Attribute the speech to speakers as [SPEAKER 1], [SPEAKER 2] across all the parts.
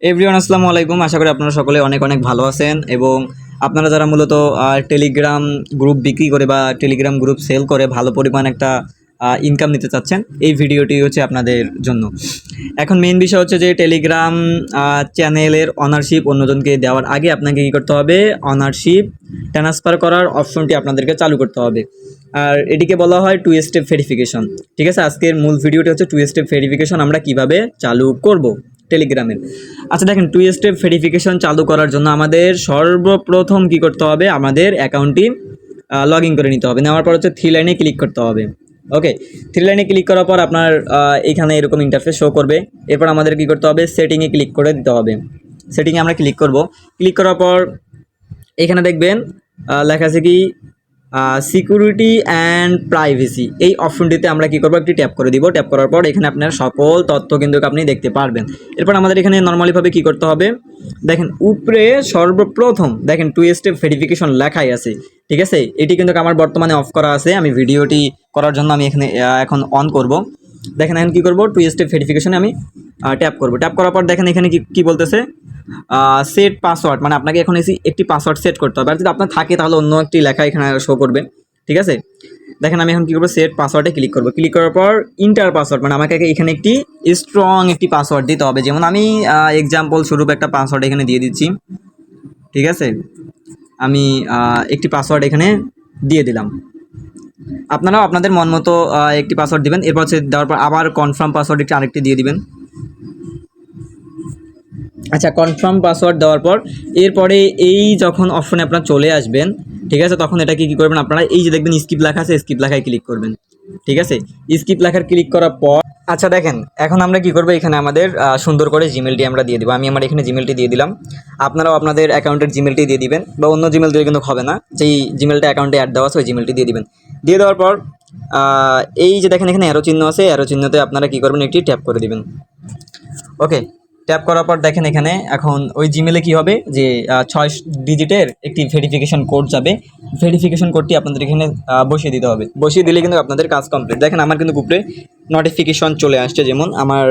[SPEAKER 1] Everyone আসসালামু আলাইকুম। আশা করি আপনারা সকলে অনেক অনেক ভালো আছেন এবং আপনারা যারা মূলত টেলিগ্রাম গ্রুপ বিক্রি করে বা টেলিগ্রাম গ্রুপ সেল করে ভালো পরিমাণ একটা ইনকাম নিতে চাচ্ছেন, এই ভিডিওটি হচ্ছে আপনাদের জন্য। এখন মেইন বিষয় হচ্ছে যে টেলিগ্রাম চ্যানেলের অনারশিপ অন্যজনকে দেওয়ার আগে আপনাকে কী করতে হবে, অনারশিপ ট্রান্সফার করার অপশনটি আপনাদেরকে চালু করতে হবে। আর এটিকে বলা হয় 2 স্টেপ ভেরিফিকেশন। ঠিক আছে, আজকের মূল ভিডিওটি হচ্ছে 2 স্টেপ ভেরিফিকেশন আমরা কিভাবে চালু করব টেলিগ্রামের। আচ্ছা দেখেন, 2 স্টেপ ভেরিফিকেশন চালু করার জন্য আমাদের সর্বপ্রথম কি করতে হবে, আমাদের অ্যাকাউন্টটি লগ ইন করে নিতে হবে। নেওয়ার পর হচ্ছে 3 লাইনে ক্লিক করতে হবে। ওকে, 3 লাইনে ক্লিক করার পর আপনার এইখানে এরকম ইন্টারফেস শো করবে। এরপর আমাদের কি করতে হবে, সেটিংয়ে ক্লিক করে দিতে হবে। সেটিংয়ে আমরা ক্লিক করব। ক্লিক করার পর এখানে দেখবেন লেখা আছে কি সিকিউরিটি অ্যান্ড প্রাইভেসি, এই অপশনটিতে আমরা কি করব, একটি ট্যাপ করে দিব। ট্যাপ করার পর এখানে আপনার সকল তথ্য কিন্তু আপনি দেখতে পারবেন। এরপর আমাদের এখানে নর্মালিভাবে কি করতে হবে, দেখেন উপরে সর্বপ্রথম দেখেন 2 স্টেপ ভেরিফিকেশন লেখাই আছে। ঠিক আছে, এটি কিন্তু আমার বর্তমানে অফ করা আছে। আমি ভিডিওটি করার জন্য আমি এখানে এখন অন করব। দেখেন এখন কী করব, 2 স্টেপ ভেরিফিকেশনে আমি ট্যাপ করব। ট্যাপ করার পর দেখেন এখানে কি বলতেছে, সেট পাসওয়ার্ড, মানে আপনাকে এখন একটি পাসওয়ার্ড সেট করতে হবে। আর যদি আপনার থাকে তাহলে অন্য একটি লেখা এখানে শো করবে। ঠিক আছে, দেখেন আমি এখন কী করবো, সেট পাসওয়ার্ডে ক্লিক করবো। ক্লিক করার পর ইন্টার পাসওয়ার্ড, মানে আমাকে এখানে একটি স্ট্রং একটি পাসওয়ার্ড দিতে হবে। যেমন আমি এক্সাম্পল স্বরূপ একটা পাসওয়ার্ড এখানে দিয়ে দিচ্ছি। ঠিক আছে, আমি একটি পাসওয়ার্ড এখানে দিয়ে দিলাম। আপনারাও আপনাদের মন মতো একটি পাসওয়ার্ড দিবেন। এরপর হচ্ছে দেওয়ার পর আবার কনফার্ম পাসওয়ার্ড একটি আরেকটি দিয়ে দিবেন। আচ্ছা, কনফার্ম পাসওয়ার্ড দেওয়ার পর এরপরে এই যখন অপশনে আপনারা চলে আসবেন, ঠিক আছে, তখন এটাকে কী করবেন, আপনারা এই যে দেখবেন স্কিপ লেখা আছে, স্কিপ লেখায় ক্লিক করবেন। ঠিক আছে, স্কিপ লেখার ক্লিক করার পর আচ্ছা দেখেন এখন আমরা কি করব, এখানে আমাদের সুন্দর করে জিমেলটি আমরা দিয়ে দেবো। আমি আমার এখানে জিমেলটি দিয়ে দিলাম। আপনারাও আপনাদের অ্যাকাউন্টের জিমেলটি দিয়ে দিবেন, বা অন্য জিমেল দিলে কিন্তু হবে না। যেই জিমেলটা অ্যাকাউন্টে অ্যাড দেওয়া আছে ওই জিমেলটি দিয়ে দিবেন। দিয়ে দেওয়ার পর এই যে দেখেন এখানে অ্যারো চিহ্ন আছে, অ্যারো চিহ্নতে আপনারা কী করবেন, একটি ট্যাপ করে দিবেন। ওকে, ট্যাপ করার পর দেখেন এখানে এখন ওই জিমেলে কি হবে যে 6 ডিজিটের একটি ভেরিফিকেশন কোড যাবে। ভেরিফিকেশন কোডটি আপনাদের এখানে বসিয়ে দিতে হবে। বসিয়ে দিলে কিন্তু আপনাদের কাজ কমপ্লিট। দেখেন আমার কিন্তু উপরে নোটিফিকেশন চলে আসছে, যেমন আমার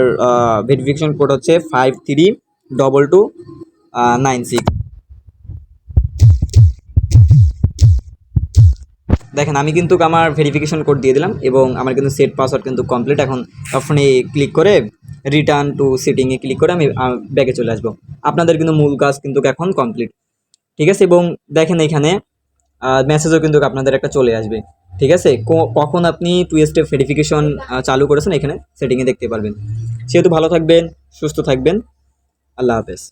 [SPEAKER 1] ভেরিফিকেশন কোড হচ্ছে 532296। দেখেন আমি কিন্তু আমার ভেরিফিকেশন কোড দিয়ে দিলাম এবং আমার কিন্তু সেট পাসওয়ার্ড কিন্তু কমপ্লিট। এখন অপশনে ক্লিক করে রিটার্ন টু সেটিংয়ে ক্লিক করে আমি ব্যাগে চলে আসবো। আপনাদের কিন্তু মূল কাজ কিন্তু এখন কমপ্লিট। ঠিক আছে, এবং দেখেন এখানে মেসেজও কিন্তু আপনাদের একটা চলে আসবে। ঠিক আছে, কখন আপনি 2 স্টেপ ভেরিফিকেশন চালু করেছেন এখানে সেটিংয়ে দেখতে পারবেন। সেহেতু ভালো থাকবেন, সুস্থ থাকবেন। আল্লাহ হাফেজ।